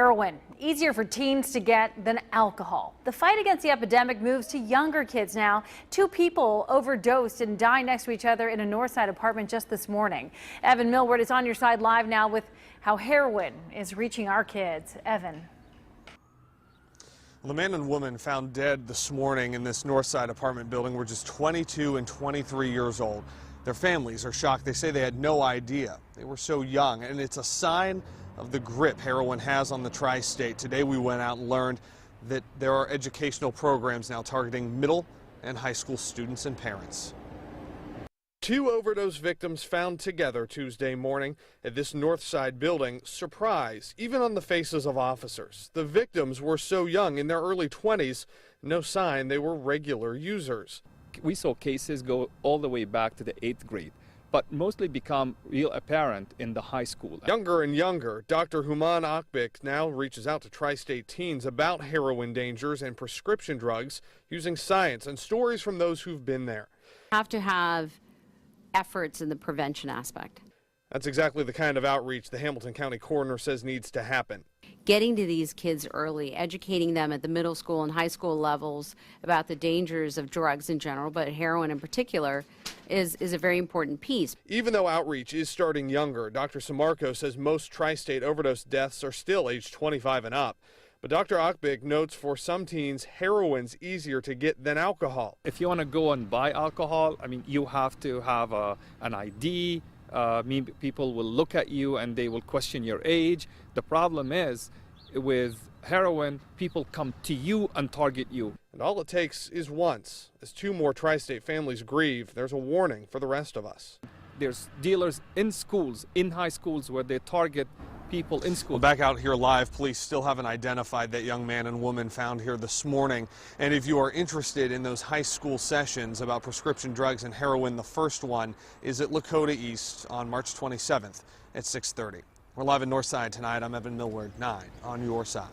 Heroin, easier for teens to get than alcohol. The fight against the epidemic moves to younger kids now. Two people overdosed and died next to each other in a Northside apartment just this morning. Evan Millward is on your side live now with how heroin is reaching our kids. Evan. Well, the man and woman found dead this morning in this Northside apartment building were just 22 and 23 years old. Their families are shocked. They say they had no idea. They were so young, and it's a sign of the grip heroin has on the Tri-State. Today we went out and learned that there are educational programs now targeting middle and high school students and parents. Two overdose victims found together Tuesday morning at this Northside building. Surprise, even on the faces of officers. The victims were so young, in their early 20s, no sign they were regular users. We saw cases go all the way back to the 8th grade, but mostly become real apparent in the high school. Younger and younger, Dr. Human Akbik now reaches out to Tri-State teens about heroin dangers and prescription drugs using science and stories from those who've been there. Have to have efforts in the prevention aspect. That's exactly the kind of outreach the Hamilton County coroner says needs to happen. Getting to these kids early, educating them at the middle school and high school levels about the dangers of drugs in general, but heroin in particular, is a very important piece. Even though outreach is starting younger, Dr. Samarco says most Tri-State overdose deaths are still aged 25 and up. But Dr. Akbik notes for some teens, heroin's easier to get than alcohol. If you want to go and buy alcohol, you have to have an ID. People will look at you and they will question your age. The problem is, with heroin, people come to you and target you. And all it takes is once. As two more Tri-State families grieve, there's a warning for the rest of us. There's dealers in schools, in high schools, where they target people in school. Well, back out here live, police still haven't identified that young man and woman found here this morning. And if you are interested in those high school sessions about prescription drugs and heroin, the first one is at Lakota East on March 27th at 6:30. We're live in Northside tonight. I'm Evan Millward, 9 on your side.